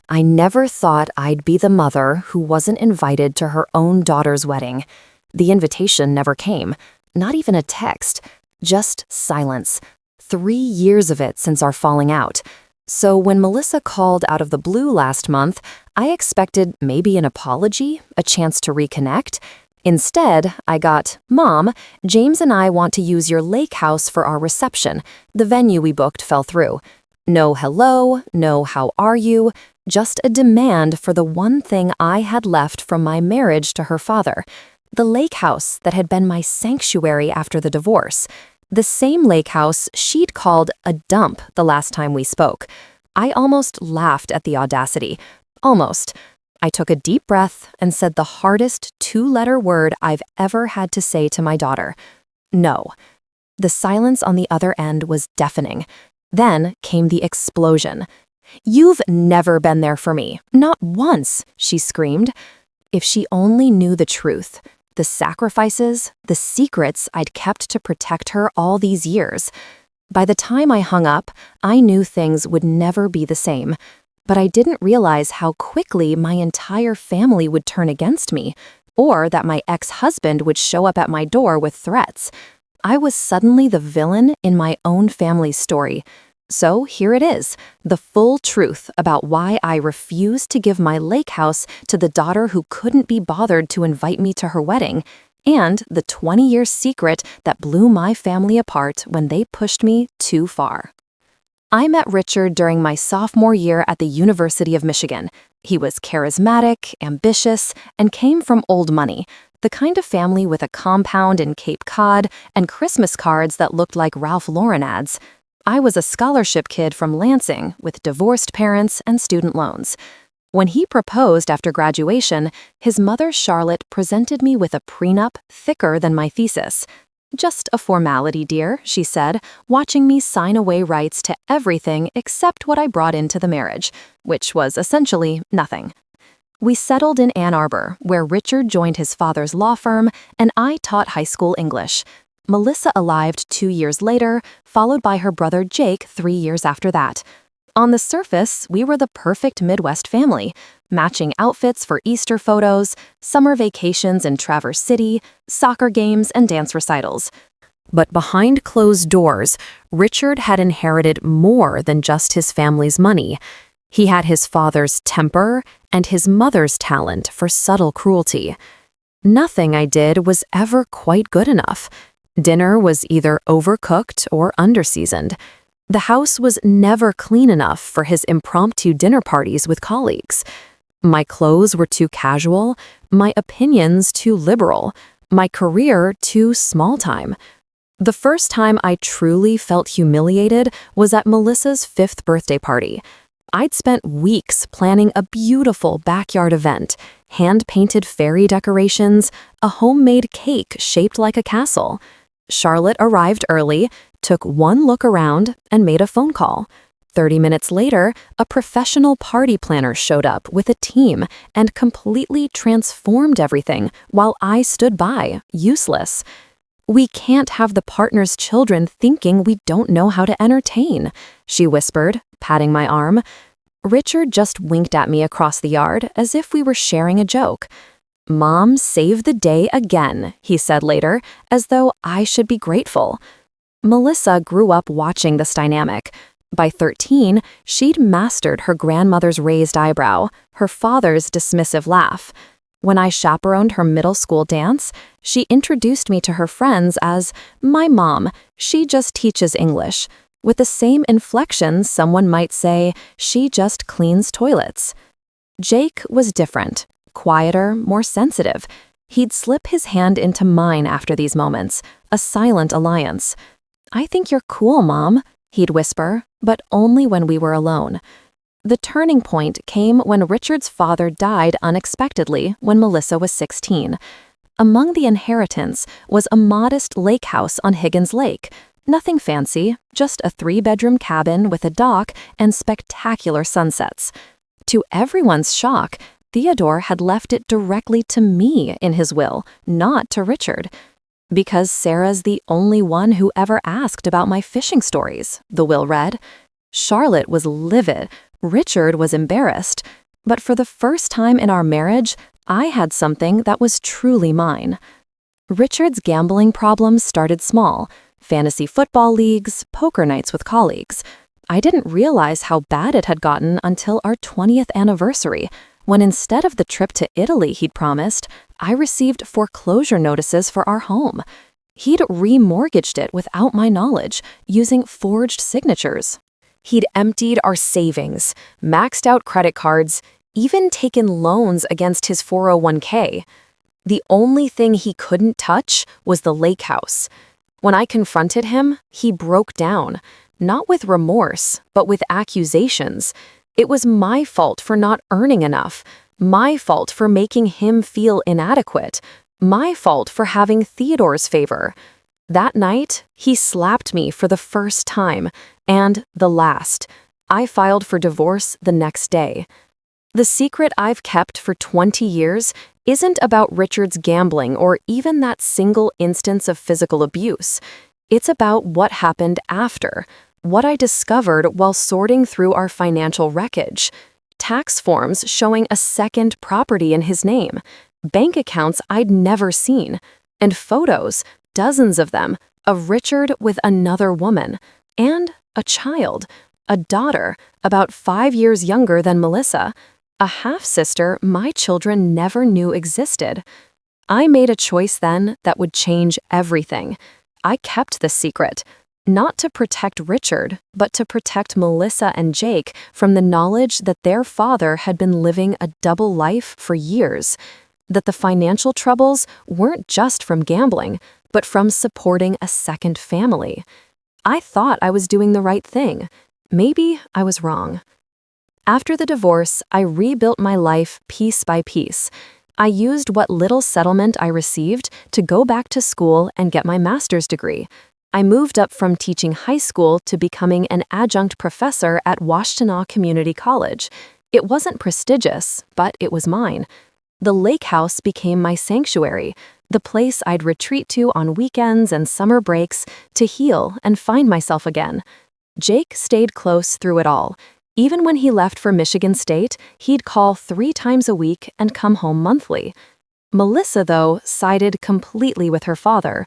I never thought I'd be the mother who wasn't invited to her own daughter's wedding. The invitation never came, not even a text, just silence. 3 years of it since our falling out. So when Melissa called out of the blue last month, I expected maybe an apology, a chance to reconnect. Instead, I got, "Mom, James and I want to use your lake house for our reception. The venue we booked fell through." No hello, no how are you, just a demand for the one thing I had left from my marriage to her father. The lake house that had been my sanctuary after the divorce. The same lake house she'd called a dump the last time we spoke. I almost laughed at the audacity. Almost. I took a deep breath and said the hardest 2-letter word I've ever had to say to my daughter. No. The silence on the other end was deafening. Then came the explosion. "You've never been there for me. Not once," she screamed. If she only knew the truth. The sacrifices, the secrets I'd kept to protect her all these years. By the time I hung up, I knew things would never be the same. But I didn't realize how quickly my entire family would turn against me, or that my ex-husband would show up at my door with threats. I was suddenly the villain in my own family's story. So here it is, the full truth about why I refused to give my lake house to the daughter who couldn't be bothered to invite me to her wedding, and the 20-year secret that blew my family apart when they pushed me too far. I met Richard during my sophomore year at the University of Michigan. He was charismatic, ambitious, and came from old money, the kind of family with a compound in Cape Cod and Christmas cards that looked like Ralph Lauren ads. I was a scholarship kid from Lansing with divorced parents and student loans. When he proposed after graduation, his mother Charlotte presented me with a prenup thicker than my thesis. "Just a formality, dear," she said, watching me sign away rights to everything except what I brought into the marriage, which was essentially nothing. We settled in Ann Arbor, where Richard joined his father's law firm, and I taught high school English. Melissa arrived 2 years later, followed by her brother Jake 3 years after that. On the surface, we were the perfect Midwest family, matching outfits for Easter photos, summer vacations in Traverse City, soccer games, and dance recitals. But behind closed doors, Richard had inherited more than just his family's money. He had his father's temper and his mother's talent for subtle cruelty. Nothing I did was ever quite good enough. Dinner was either overcooked or underseasoned. The house was never clean enough for his impromptu dinner parties with colleagues. My clothes were too casual, my opinions too liberal, my career too small-time. The first time I truly felt humiliated was at Melissa's 5th birthday party. I'd spent weeks planning a beautiful backyard event, hand-painted fairy decorations, a homemade cake shaped like a castle. Charlotte arrived early, took one look around, and made a phone call. 30 minutes later, a professional party planner showed up with a team and completely transformed everything while I stood by, useless. "We can't have the partner's children thinking we don't know how to entertain," she whispered, patting my arm. Richard just winked at me across the yard as if we were sharing a joke. "Mom saved the day again," he said later, as though I should be grateful. Melissa grew up watching this dynamic. By 13, she'd mastered her grandmother's raised eyebrow, her father's dismissive laugh. When I chaperoned her middle school dance, she introduced me to her friends as, "My mom, she just teaches English," with the same inflection someone might say, "She just cleans toilets." Jake was different. Quieter, more sensitive. He'd slip his hand into mine after these moments, a silent alliance. "I think you're cool, Mom," he'd whisper, but only when we were alone. The turning point came when Richard's father died unexpectedly when Melissa was 16. Among the inheritance was a modest lake house on Higgins Lake. Nothing fancy, just a 3-bedroom cabin with a dock and spectacular sunsets. To everyone's shock, Theodore had left it directly to me in his will, not to Richard. "Because Sarah's the only one who ever asked about my fishing stories," the will read. Charlotte was livid, Richard was embarrassed, but for the first time in our marriage, I had something that was truly mine. Richard's gambling problems started small: fantasy football leagues, poker nights with colleagues. I didn't realize how bad it had gotten until our 20th anniversary, when instead of the trip to Italy he'd promised, I received foreclosure notices for our home. He'd remortgaged it without my knowledge, using forged signatures. He'd emptied our savings, maxed out credit cards, even taken loans against his 401k. The only thing he couldn't touch was the lake house. When I confronted him, he broke down, not with remorse, but with accusations. It was my fault for not earning enough, my fault for making him feel inadequate, my fault for having Theodore's favor. That night, he slapped me for the first time, and the last. I filed for divorce the next day. The secret I've kept for 20 years isn't about Richard's gambling or even that single instance of physical abuse. It's about what happened after, what I discovered while sorting through our financial wreckage. Tax forms showing a second property in his name, bank accounts I'd never seen, and photos, dozens of them, of Richard with another woman, and a child, a daughter, about 5 years younger than Melissa, a half-sister my children never knew existed. I made a choice then that would change everything. I kept the secret, not to protect Richard, but to protect Melissa and Jake from the knowledge that their father had been living a double life for years, that the financial troubles weren't just from gambling, but from supporting a second family. I thought I was doing the right thing. Maybe I was wrong. After the divorce, I rebuilt my life piece by piece. I used what little settlement I received to go back to school and get my master's degree. I moved up from teaching high school to becoming an adjunct professor at Washtenaw Community College. It wasn't prestigious, but it was mine. The lake house became my sanctuary, the place I'd retreat to on weekends and summer breaks to heal and find myself again. Jake stayed close through it all. Even when he left for Michigan State, he'd call 3 times a week and come home monthly. Melissa, though, sided completely with her father.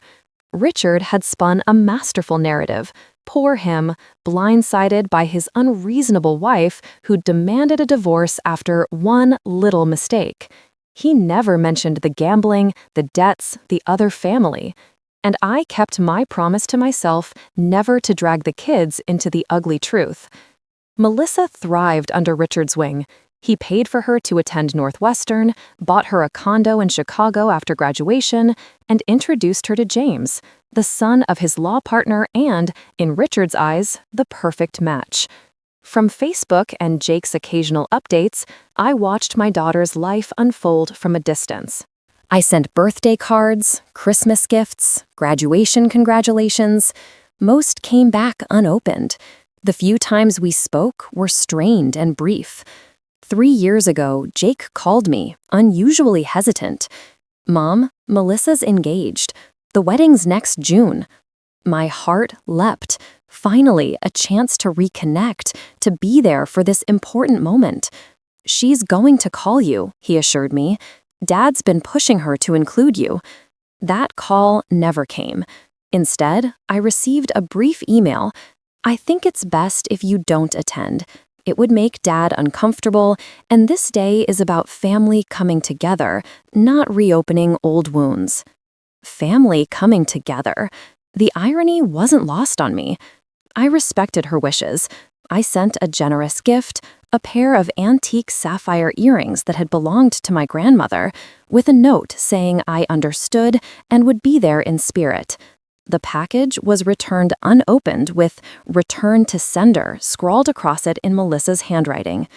Richard had spun a masterful narrative. Poor him, blindsided by his unreasonable wife who demanded a divorce after one little mistake. He never mentioned the gambling, the debts, the other family. And I kept my promise to myself never to drag the kids into the ugly truth. Melissa thrived under Richard's wing. He paid for her to attend Northwestern, bought her a condo in Chicago after graduation, and introduced her to James, the son of his law partner and, in Richard's eyes, the perfect match. From Facebook and Jake's occasional updates, I watched my daughter's life unfold from a distance. I sent birthday cards, Christmas gifts, graduation congratulations. Most came back unopened. The few times we spoke were strained and brief. 3 years ago, Jake called me, unusually hesitant. "Mom, Melissa's engaged. The wedding's next June." My heart leapt. Finally, a chance to reconnect, to be there for this important moment. "She's going to call you," he assured me. "Dad's been pushing her to include you." That call never came. Instead, I received a brief email. "I think it's best if you don't attend. It would make Dad uncomfortable, and this day is about family coming together, not reopening old wounds." Family coming together. The irony wasn't lost on me. I respected her wishes. I sent a generous gift, a pair of antique sapphire earrings that had belonged to my grandmother, with a note saying I understood and would be there in spirit. The package was returned unopened with "Return to Sender" scrawled across it in Melissa's handwriting.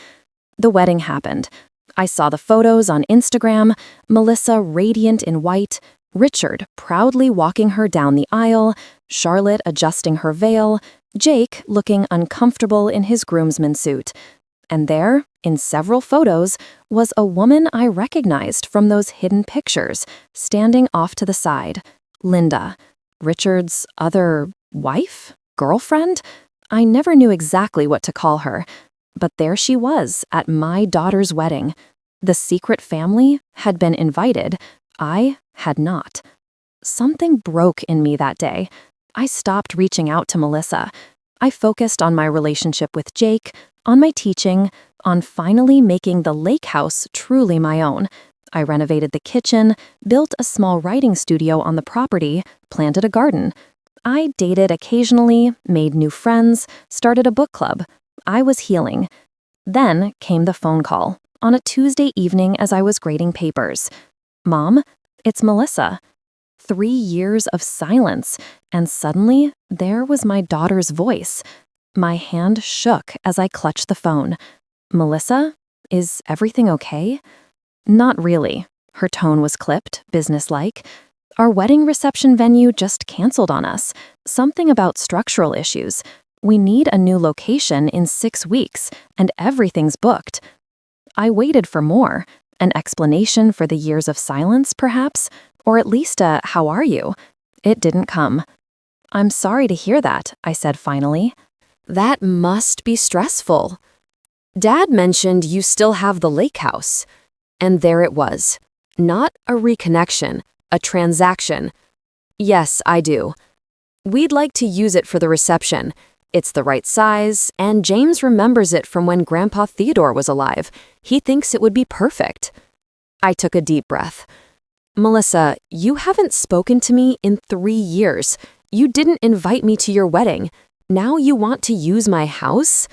The wedding happened. I saw the photos on Instagram, Melissa radiant in white, Richard proudly walking her down the aisle, Charlotte adjusting her veil, Jake looking uncomfortable in his groomsman suit. And there, in several photos, was a woman I recognized from those hidden pictures, standing off to the side. Linda. Richard's other wife? Girlfriend? I never knew exactly what to call her. But there she was at my daughter's wedding. The secret family had been invited. I had not. Something broke in me that day. I stopped reaching out to Melissa. I focused on my relationship with Jake, on my teaching, on finally making the lake house truly my own. I renovated the kitchen, built a small writing studio on the property, planted a garden. I dated occasionally, made new friends, started a book club. I was healing. Then came the phone call, on a Tuesday evening as I was grading papers. "Mom, it's Melissa." 3 years of silence, and suddenly there was my daughter's voice. My hand shook as I clutched the phone. "Melissa, is everything okay?" Not really. Her tone was clipped, businesslike. Our wedding reception venue just canceled on us. Something about structural issues. We need a new location in 6 weeks, and everything's booked. I waited for more. An explanation for the years of silence, perhaps? Or at least a "how are you?" It didn't come. "I'm sorry to hear that," I said finally. "That must be stressful. Dad mentioned you still have the lake house." And there it was. Not a reconnection, a transaction. "Yes, I do. We'd like to use it for the reception. It's the right size, and James remembers it from when Grandpa Theodore was alive. He thinks it would be perfect." I took a deep breath. "Melissa, you haven't spoken to me in 3 years. You didn't invite me to your wedding. Now you want to use my house?"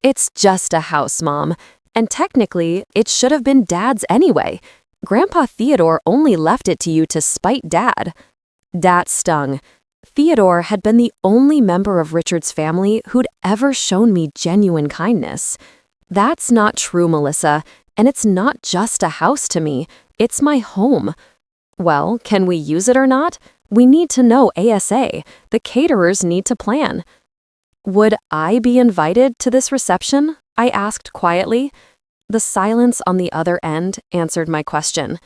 "It's just a house, Mom. And technically, it should have been Dad's anyway. Grandpa Theodore only left it to you to spite Dad." That stung. Theodore had been the only member of Richard's family who'd ever shown me genuine kindness. "That's not true, Melissa, and it's not just a house to me. It's my home." "Well, can we use it or not? We need to know ASA. The caterers need to plan." "Would I be invited to this reception?" I asked quietly. The silence on the other end answered my question.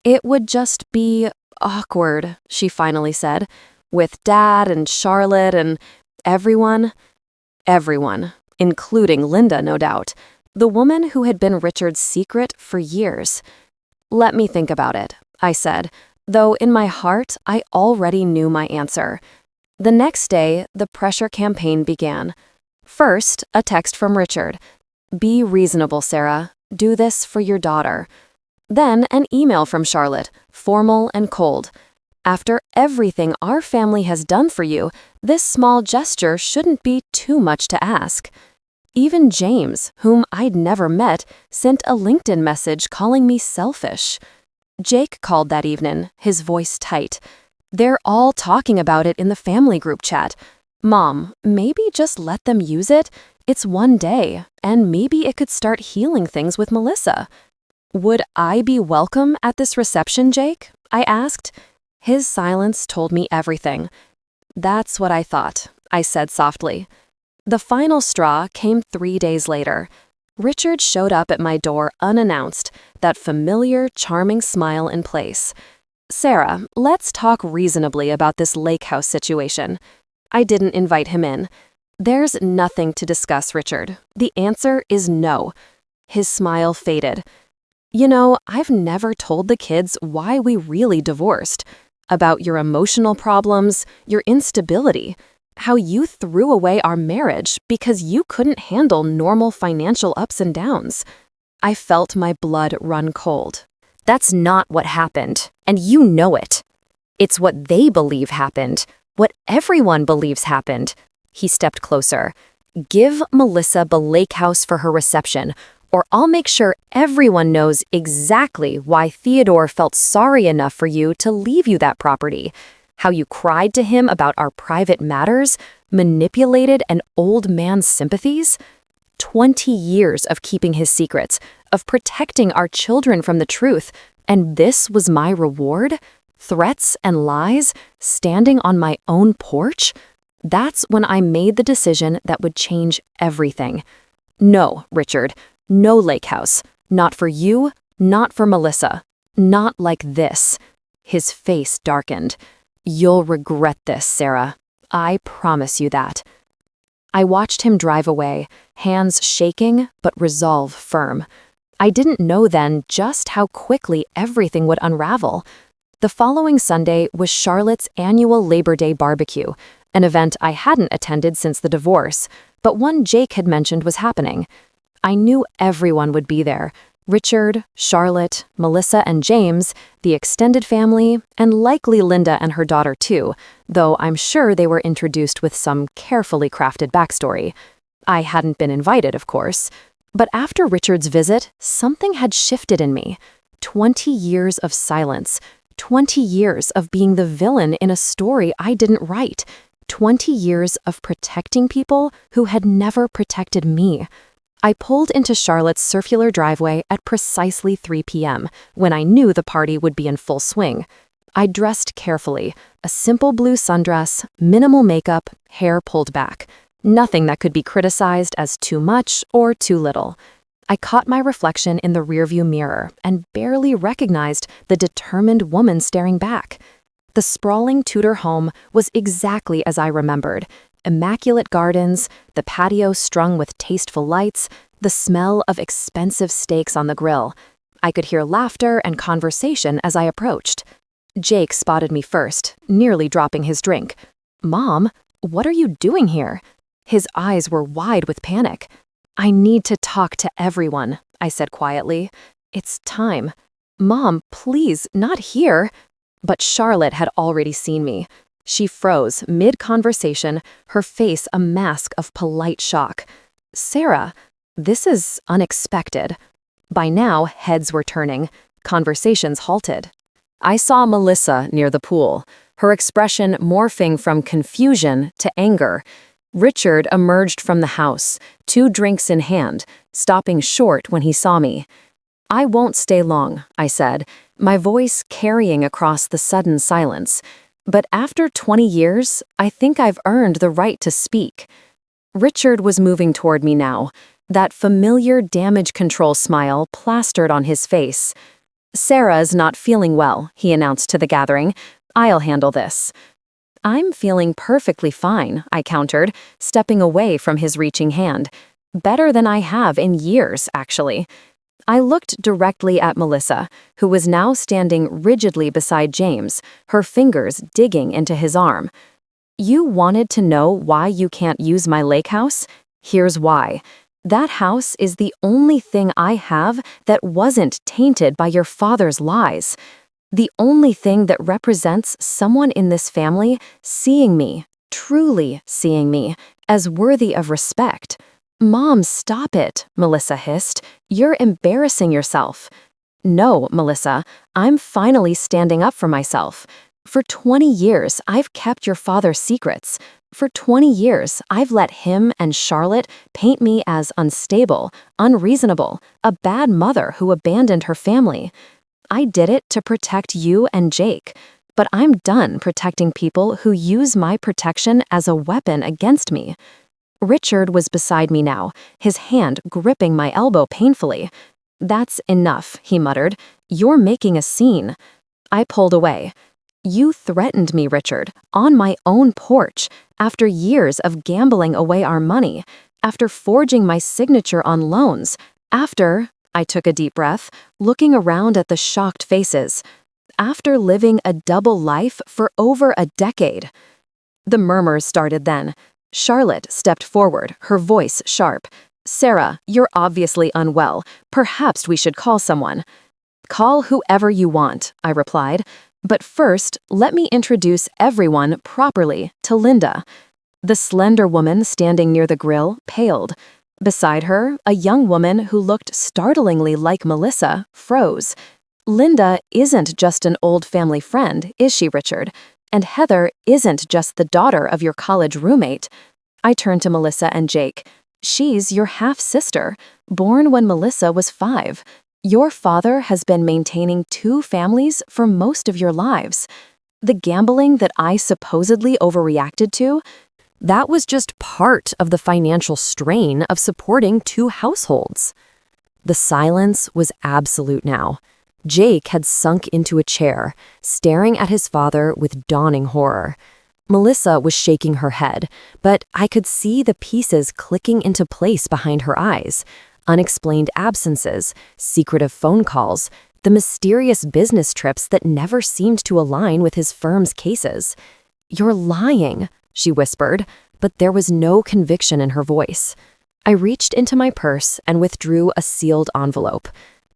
"It would just be awkward," she finally said, "with Dad and Charlotte and everyone." Everyone, including Linda, no doubt, the woman who had been Richard's secret for years. "Let me think about it," I said, though in my heart I already knew my answer. The next day, the pressure campaign began. First, a text from Richard. "Be reasonable, Sarah. Do this for your daughter." Then an email from Charlotte, formal and cold. "After everything our family has done for you, this small gesture shouldn't be too much to ask." Even James, whom I'd never met, sent a LinkedIn message calling me selfish. Jake called that evening, his voice tight. "They're all talking about it in the family group chat. Mom, maybe just let them use it? It's one day, and maybe it could start healing things with Melissa." "Would I be welcome at this reception, Jake?" I asked. His silence told me everything. "That's what I thought," I said softly. The final straw came 3 days later. Richard showed up at my door unannounced, that familiar, charming smile in place. "Sarah, let's talk reasonably about this lake house situation." I didn't invite him in. "There's nothing to discuss, Richard. The answer is no." His smile faded. "You know, I've never told the kids why we really divorced. About your emotional problems, your instability, how you threw away our marriage because you couldn't handle normal financial ups and downs." I felt my blood run cold. "That's not what happened, and you know it. It's what they believe happened, what everyone believes happened." He stepped closer. "Give Melissa the lake house for her reception, or I'll make sure everyone knows exactly why Theodore felt sorry enough for you to leave you that property, how you cried to him about our private matters, manipulated an old man's sympathies. 20 years of keeping his secrets, of protecting our children from the truth, and this was my reward? Threats and lies, standing on my own porch? That's when I made the decision that would change everything. No, Richard, no lake house. Not for you, not for Melissa. Not like this." His face darkened. "You'll regret this, Sarah. I promise you that." I watched him drive away, hands shaking but resolve firm. I didn't know then just how quickly everything would unravel. The following Sunday was Charlotte's annual Labor Day barbecue, an event I hadn't attended since the divorce, but one Jake had mentioned was happening. I knew everyone would be there: Richard, Charlotte, Melissa and James, the extended family, and likely Linda and her daughter too, though I'm sure they were introduced with some carefully crafted backstory. I hadn't been invited, of course. But after Richard's visit, something had shifted in me. 20 years of silence. 20 years of being the villain in a story I didn't write. 20 years of protecting people who had never protected me. I pulled into Charlotte's circular driveway at precisely 3 p.m., when I knew the party would be in full swing. I dressed carefully, a simple blue sundress, minimal makeup, hair pulled back. Nothing that could be criticized as too much or too little. I caught my reflection in the rearview mirror and barely recognized the determined woman staring back. The sprawling Tudor home was exactly as I remembered. Immaculate gardens, the patio strung with tasteful lights, the smell of expensive steaks on the grill. I could hear laughter and conversation as I approached. Jake spotted me first, nearly dropping his drink. "Mom, what are you doing here?" His eyes were wide with panic. "I need to talk to everyone," I said quietly. "It's time." "Mom, please, not here." But Charlotte had already seen me. She froze mid-conversation, her face a mask of polite shock. "Sarah, this is unexpected." By now, heads were turning. Conversations halted. I saw Melissa near the pool, her expression morphing from confusion to anger. Richard emerged from the house, 2 drinks in hand, stopping short when he saw me. "I won't stay long," I said, my voice carrying across the sudden silence. "But after 20 years, I think I've earned the right to speak." Richard was moving toward me now, that familiar damage control smile plastered on his face. "Sarah's not feeling well," he announced to the gathering. "I'll handle this." "I'm feeling perfectly fine," I countered, stepping away from his reaching hand. "Better than I have in years, actually." I looked directly at Melissa, who was now standing rigidly beside James, her fingers digging into his arm. "You wanted to know why you can't use my lake house? Here's why. That house is the only thing I have that wasn't tainted by your father's lies. The only thing that represents someone in this family seeing me, truly seeing me, as worthy of respect." "Mom, stop it," Melissa hissed. "You're embarrassing yourself." "No, Melissa, I'm finally standing up for myself. For 20 years, I've kept your father's secrets. For 20 years, I've let him and Charlotte paint me as unstable, unreasonable, a bad mother who abandoned her family. I did it to protect you and Jake, but I'm done protecting people who use my protection as a weapon against me." Richard was beside me now, his hand gripping my elbow painfully. "That's enough," he muttered. "You're making a scene." I pulled away. "You threatened me, Richard, on my own porch, after years of gambling away our money, after forging my signature on loans, after—" I took a deep breath, looking around at the shocked faces. "After living a double life for over a decade." The murmurs started then. Charlotte stepped forward, her voice sharp. "Sarah, you're obviously unwell. Perhaps we should call someone." "Call whoever you want," I replied. "But first, let me introduce everyone properly to Linda." The slender woman standing near the grill paled. Beside her, a young woman who looked startlingly like Melissa froze. "Linda isn't just an old family friend, is she, Richard? And Heather isn't just the daughter of your college roommate." I turned to Melissa and Jake. "She's your half-sister, born when Melissa was 5. Your father has been maintaining 2 families for most of your lives. The gambling that I supposedly overreacted to, that was just part of the financial strain of supporting 2 households." The silence was absolute now. Jake had sunk into a chair, staring at his father with dawning horror. Melissa was shaking her head, but I could see the pieces clicking into place behind her eyes. Unexplained absences, secretive phone calls, the mysterious business trips that never seemed to align with his firm's cases. "You're lying," she whispered, but there was no conviction in her voice. I reached into my purse and withdrew a sealed envelope.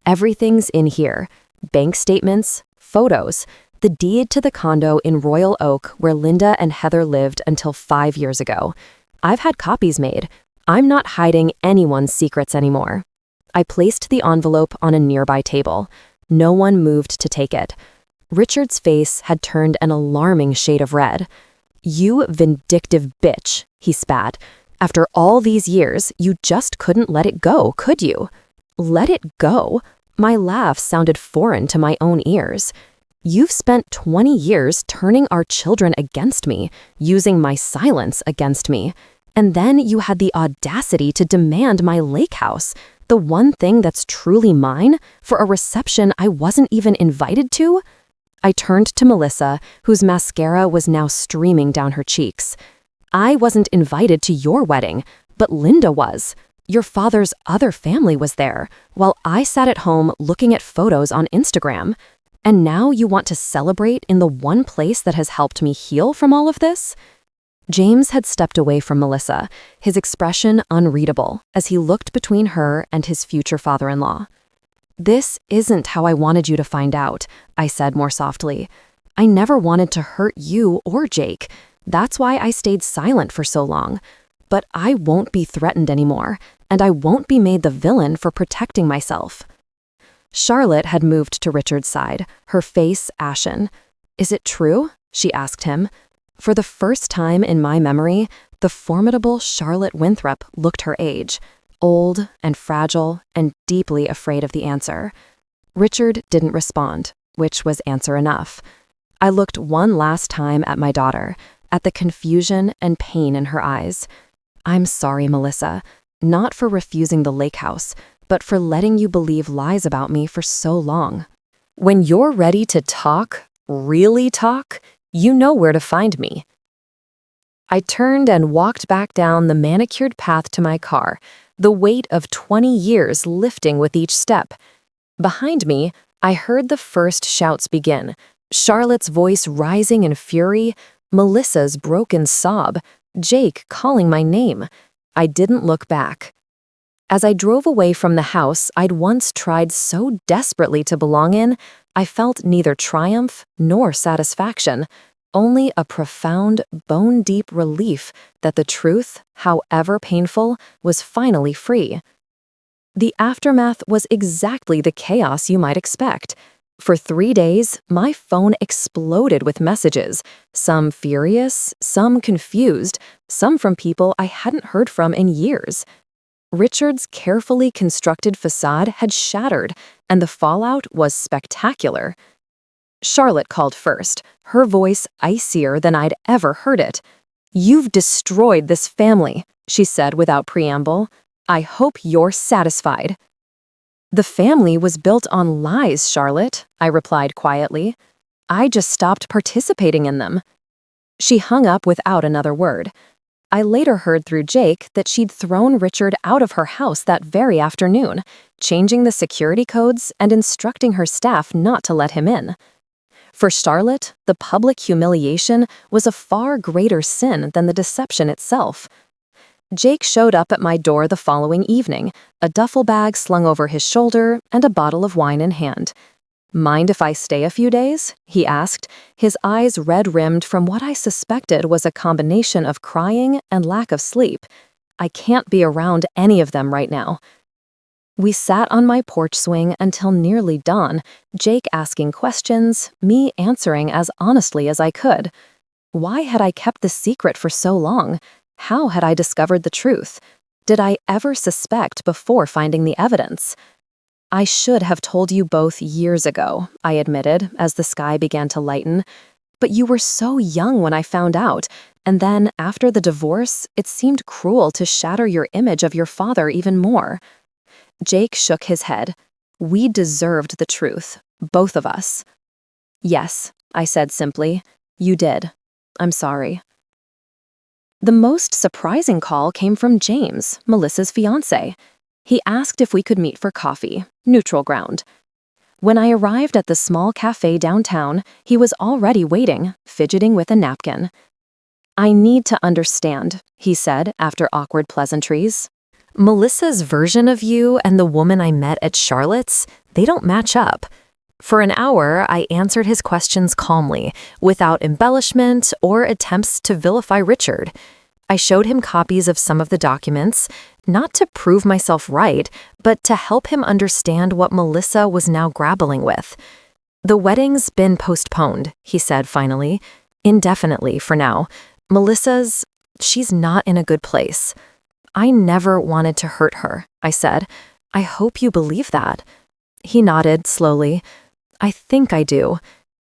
"Everything's in here. Bank statements, photos, the deed to the condo in Royal Oak where Linda and Heather lived until 5 years ago. I've had copies made. I'm not hiding anyone's secrets anymore." I placed the envelope on a nearby table. No one moved to take it. Richard's face had turned an alarming shade of red. "You vindictive bitch," he spat. "After all these years, you just couldn't let it go, could you?" "Let it go?" My laugh sounded foreign to my own ears. "You've spent 20 years turning our children against me, using my silence against me. And then you had the audacity to demand my lake house, the one thing that's truly mine, for a reception I wasn't even invited to?" I turned to Melissa, whose mascara was now streaming down her cheeks. "I wasn't invited to your wedding, but Linda was. Your father's other family was there, while I sat at home looking at photos on Instagram. And now you want to celebrate in the one place that has helped me heal from all of this?" James had stepped away from Melissa, his expression unreadable, as he looked between her and his future father-in-law. "This isn't how I wanted you to find out," I said more softly. "I never wanted to hurt you or Jake. That's why I stayed silent for so long. But I won't be threatened anymore, and I won't be made the villain for protecting myself." Charlotte had moved to Richard's side, her face ashen. "Is it true?" she asked him. For the first time in my memory, the formidable Charlotte Winthrop looked her age, old and fragile and deeply afraid of the answer. Richard didn't respond, which was answer enough. I looked one last time at my daughter, at the confusion and pain in her eyes. "I'm sorry, Melissa, not for refusing the lake house, but for letting you believe lies about me for so long. When you're ready to talk, really talk, you know where to find me." I turned and walked back down the manicured path to my car, the weight of 20 years lifting with each step. Behind me, I heard the first shouts begin, Charlotte's voice rising in fury, Melissa's broken sob, Jake calling my name. I didn't look back. As I drove away from the house I'd once tried so desperately to belong in, I felt neither triumph nor satisfaction, only a profound, bone-deep relief that the truth, however painful, was finally free. The aftermath was exactly the chaos you might expect. For 3 days, my phone exploded with messages, some furious, some confused, some from people I hadn't heard from in years. Richard's carefully constructed facade had shattered, and the fallout was spectacular. Charlotte called first, her voice icier than I'd ever heard it. "You've destroyed this family," she said without preamble. "I hope you're satisfied." "The family was built on lies, Charlotte," I replied quietly. "I just stopped participating in them." She hung up without another word. I later heard through Jake that she'd thrown Richard out of her house that very afternoon, changing the security codes and instructing her staff not to let him in. For Charlotte, the public humiliation was a far greater sin than the deception itself. Jake showed up at my door the following evening, a duffel bag slung over his shoulder and a bottle of wine in hand. "Mind if I stay a few days?" he asked, his eyes red-rimmed from what I suspected was a combination of crying and lack of sleep. "I can't be around any of them right now." We sat on my porch swing until nearly dawn, Jake asking questions, me answering as honestly as I could. Why had I kept the secret for so long? How had I discovered the truth? Did I ever suspect before finding the evidence? "I should have told you both years ago," I admitted as the sky began to lighten. "But you were so young when I found out, and then, after the divorce, it seemed cruel to shatter your image of your father even more." Jake shook his head. "We deserved the truth, both of us." "Yes," I said simply, "you did." I'm sorry. The most surprising call came from James, Melissa's fiancé. He asked if we could meet for coffee, neutral ground. When I arrived at the small cafe downtown, he was already waiting, fidgeting with a napkin. I need to understand, he said after awkward pleasantries. Melissa's version of you and the woman I met at Charlotte's, they don't match up. For an hour, I answered his questions calmly, without embellishment or attempts to vilify Richard. I showed him copies of some of the documents, not to prove myself right, but to help him understand what Melissa was now grappling with. The wedding's been postponed, he said finally, indefinitely for now. She's not in a good place. I never wanted to hurt her, I said. I hope you believe that. He nodded slowly. I think I do.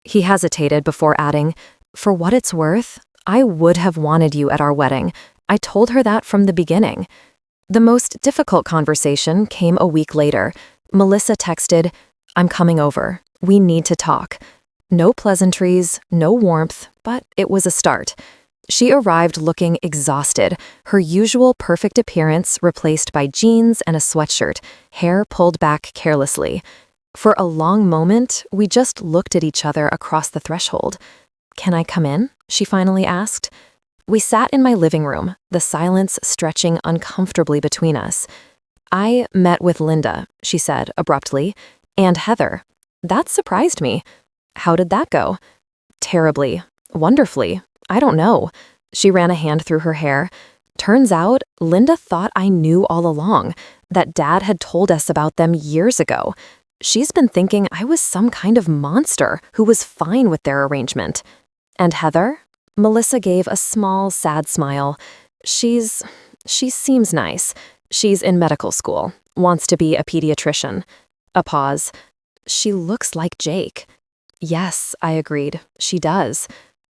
He hesitated before adding, for what it's worth, I would have wanted you at our wedding. I told her that from the beginning. The most difficult conversation came a week later. Melissa texted, I'm coming over. We need to talk. No pleasantries, no warmth, but it was a start. She arrived looking exhausted, her usual perfect appearance replaced by jeans and a sweatshirt, hair pulled back carelessly. For a long moment, we just looked at each other across the threshold. Can I come in? She finally asked. We sat in my living room, the silence stretching uncomfortably between us. I met with Linda, she said abruptly, and Heather. That surprised me. How did that go? Terribly. Wonderfully. I don't know. She ran a hand through her hair. Turns out, Linda thought I knew all along, that Dad had told us about them years ago. She's been thinking I was some kind of monster who was fine with their arrangement. And Heather? Melissa gave a small, sad smile. She seems nice. She's in medical school, wants to be a pediatrician. A pause. She looks like Jake. Yes, I agreed. She does.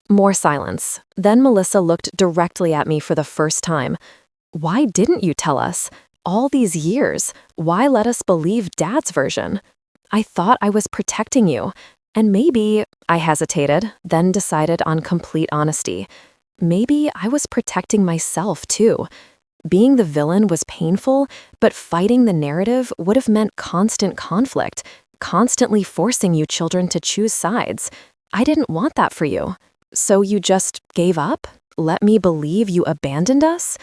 More silence. Then Melissa looked directly at me for the first time. Why didn't you tell us? All these years, why let us believe Dad's version? I thought I was protecting you. And maybe, I hesitated, then decided on complete honesty. Maybe I was protecting myself too. Being the villain was painful, but fighting the narrative would have meant constant conflict, constantly forcing you children to choose sides. I didn't want that for you. So you just gave up? Let me believe you abandoned us?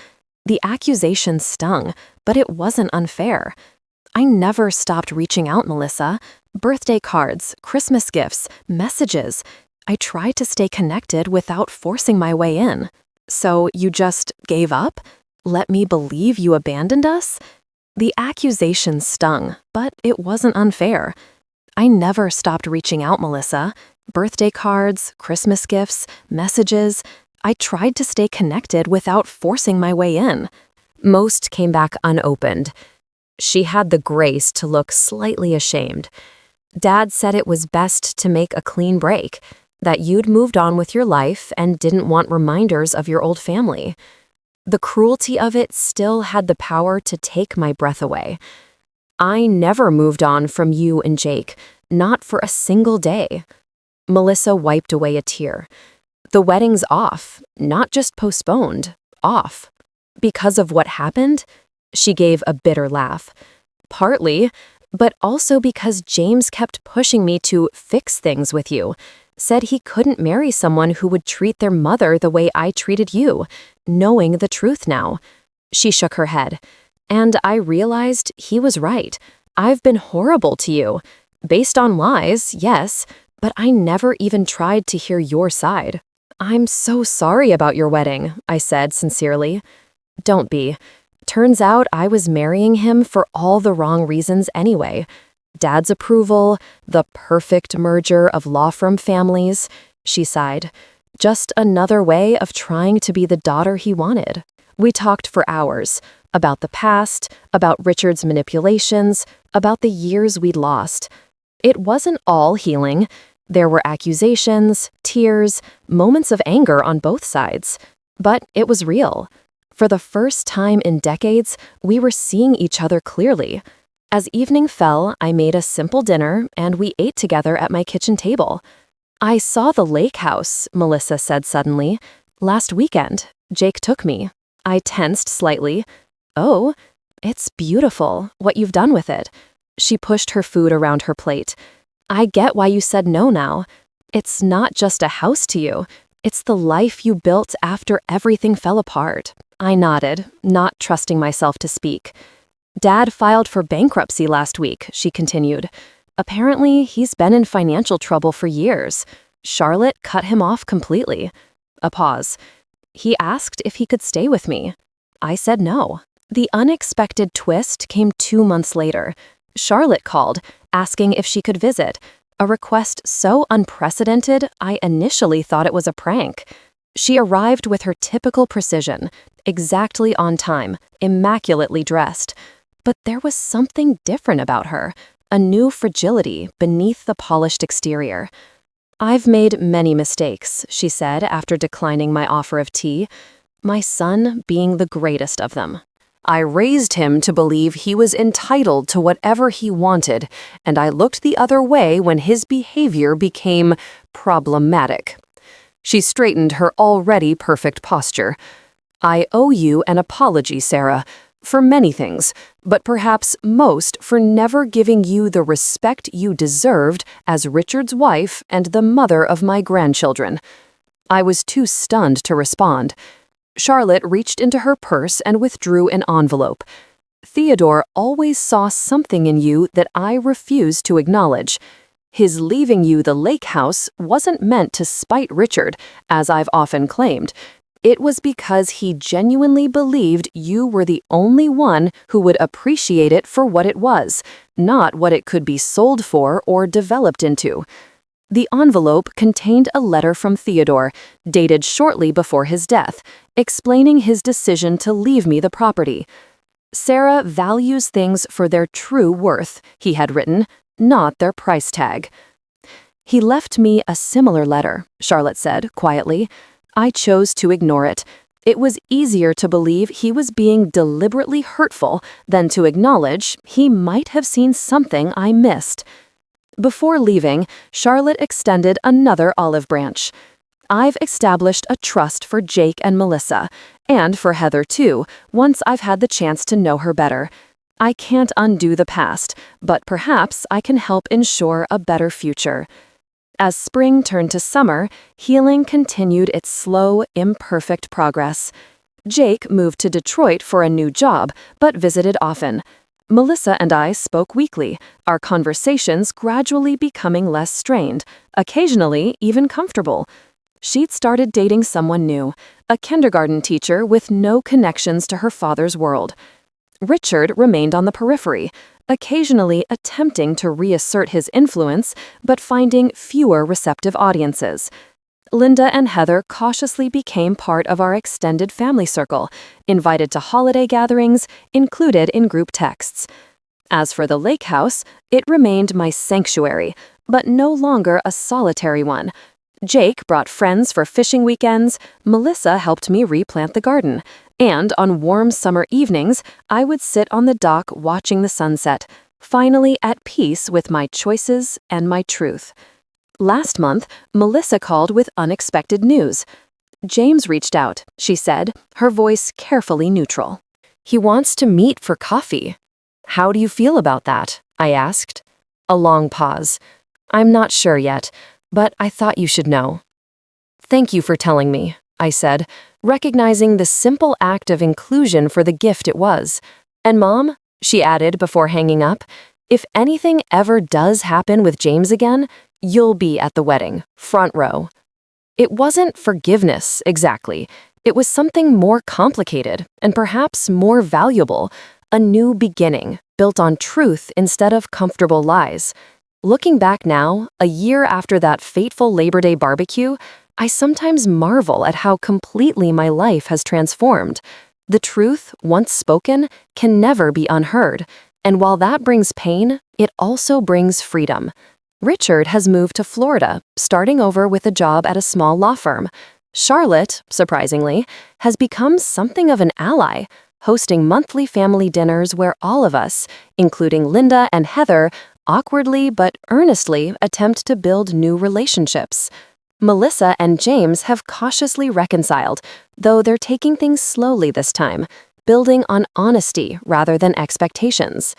The accusation stung, but it wasn't unfair. I never stopped reaching out, Melissa. Birthday cards, Christmas gifts, messages. I tried to stay connected without forcing my way in. So you just gave up? Let me believe you abandoned us? The accusation stung, but it wasn't unfair. I never stopped reaching out, Melissa. Birthday cards, Christmas gifts, messages. I tried to stay connected without forcing my way in. Most came back unopened. She had the grace to look slightly ashamed. Dad said it was best to make a clean break, that you'd moved on with your life and didn't want reminders of your old family. The cruelty of it still had the power to take my breath away. I never moved on from you and Jake, not for a single day. Melissa wiped away a tear. The wedding's off, not just postponed, off. Because of what happened? She gave a bitter laugh. Partly, but also because James kept pushing me to fix things with you. Said he couldn't marry someone who would treat their mother the way I treated you, knowing the truth now. She shook her head. And I realized he was right. I've been horrible to you. Based on lies, yes, but I never even tried to hear your side. I'm so sorry about your wedding, I said sincerely. Don't be. Turns out I was marrying him for all the wrong reasons anyway. Dad's approval, the perfect merger of law firm families, she sighed. Just another way of trying to be the daughter he wanted. We talked for hours, about the past, about Richard's manipulations, about the years we'd lost. It wasn't all healing. There were accusations, tears, moments of anger on both sides. But it was real. For the first time in decades, we were seeing each other clearly. As evening fell, I made a simple dinner and we ate together at my kitchen table. I saw the lake house, Melissa said suddenly. Last weekend. Jake took me. I tensed slightly. Oh, it's beautiful, what you've done with it. She pushed her food around her plate. I get why you said no now. It's not just a house to you. It's the life you built after everything fell apart. I nodded, not trusting myself to speak. Dad filed for bankruptcy last week, she continued. Apparently, he's been in financial trouble for years. Charlotte cut him off completely. A pause. He asked if he could stay with me. I said no. The unexpected twist came 2 months later. Charlotte called, asking if she could visit, a request so unprecedented I initially thought it was a prank. She arrived with her typical precision, exactly on time, immaculately dressed. But there was something different about her, a new fragility beneath the polished exterior. I've made many mistakes, she said after declining my offer of tea, my son being the greatest of them. I raised him to believe he was entitled to whatever he wanted, and I looked the other way when his behavior became problematic. She straightened her already perfect posture. I owe you an apology, Sarah, for many things, but perhaps most for never giving you the respect you deserved as Richard's wife and the mother of my grandchildren. I was too stunned to respond. Charlotte reached into her purse and withdrew an envelope. Theodore always saw something in you that I refused to acknowledge. His leaving you the lake house wasn't meant to spite Richard, as I've often claimed. It was because he genuinely believed you were the only one who would appreciate it for what it was, not what it could be sold for or developed into. The envelope contained a letter from Theodore, dated shortly before his death, explaining his decision to leave me the property. Sarah values things for their true worth, he had written, not their price tag. He left me a similar letter, Charlotte said quietly. I chose to ignore it. It was easier to believe he was being deliberately hurtful than to acknowledge he might have seen something I missed. Before leaving, Charlotte extended another olive branch. I've established a trust for Jake and Melissa, and for Heather too, once I've had the chance to know her better. I can't undo the past, but perhaps I can help ensure a better future. As spring turned to summer, healing continued its slow, imperfect progress. Jake moved to Detroit for a new job, but visited often. Melissa and I spoke weekly, our conversations gradually becoming less strained, occasionally even comfortable. She'd started dating someone new, a kindergarten teacher with no connections to her father's world. Richard remained on the periphery, occasionally attempting to reassert his influence, but finding fewer receptive audiences. Linda and Heather cautiously became part of our extended family circle, invited to holiday gatherings, included in group texts. As for the lake house, it remained my sanctuary, but no longer a solitary one. Jake brought friends for fishing weekends, Melissa helped me replant the garden, and on warm summer evenings, I would sit on the dock watching the sunset, finally at peace with my choices and my truth. Last month, Melissa called with unexpected news. James reached out, she said, her voice carefully neutral. He wants to meet for coffee. How do you feel about that? I asked. A long pause. I'm not sure yet, but I thought you should know. Thank you for telling me, I said, recognizing the simple act of inclusion for the gift it was. And Mom, she added before hanging up, if anything ever does happen with James again, you'll be at the wedding, front row. It wasn't forgiveness, exactly. It was something more complicated and perhaps more valuable, a new beginning, built on truth instead of comfortable lies. Looking back now, a year after that fateful Labor Day barbecue, I sometimes marvel at how completely my life has transformed. The truth, once spoken, can never be unheard, and while that brings pain, it also brings freedom. Richard has moved to Florida, starting over with a job at a small law firm. Charlotte, surprisingly, has become something of an ally, hosting monthly family dinners where all of us, including Linda and Heather, awkwardly but earnestly attempt to build new relationships. Melissa and James have cautiously reconciled, though they're taking things slowly this time, building on honesty rather than expectations.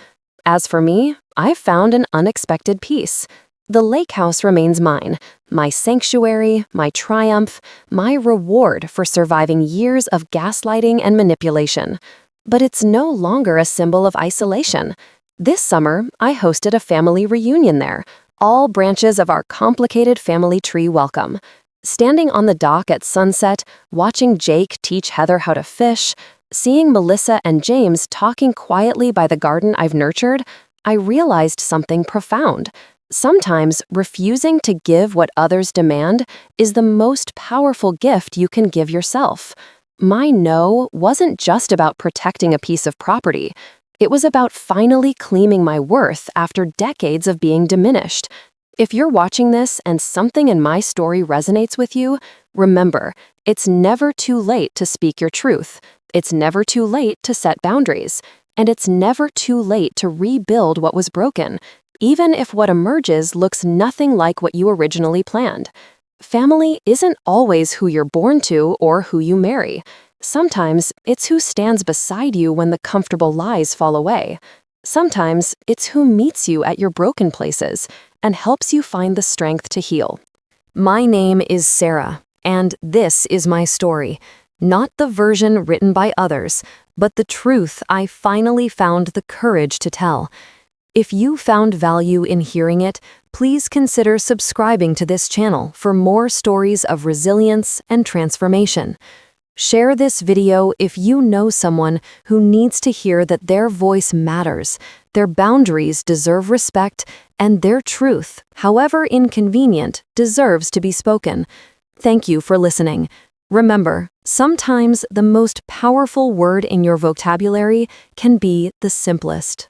As for me, I've found an unexpected peace. The lake house remains mine, my sanctuary, my triumph, my reward for surviving years of gaslighting and manipulation. But it's no longer a symbol of isolation. This summer, I hosted a family reunion there, all branches of our complicated family tree welcome. Standing on the dock at sunset, watching Jake teach Heather how to fish, seeing Melissa and James talking quietly by the garden I've nurtured, I realized something profound. Sometimes refusing to give what others demand is the most powerful gift you can give yourself. My no wasn't just about protecting a piece of property. It was about finally claiming my worth after decades of being diminished. If you're watching this and something in my story resonates with you, remember, it's never too late to speak your truth. It's never too late to set boundaries. And it's never too late to rebuild what was broken, even if what emerges looks nothing like what you originally planned. Family isn't always who you're born to or who you marry. Sometimes it's who stands beside you when the comfortable lies fall away. Sometimes it's who meets you at your broken places and helps you find the strength to heal. My name is Sarah, and this is my story. Not the version written by others, but the truth I finally found the courage to tell. If you found value in hearing it, please consider subscribing to this channel for more stories of resilience and transformation. Share this video if you know someone who needs to hear that their voice matters, their boundaries deserve respect, and their truth, however inconvenient, deserves to be spoken. Thank you for listening. Remember, sometimes the most powerful word in your vocabulary can be the simplest.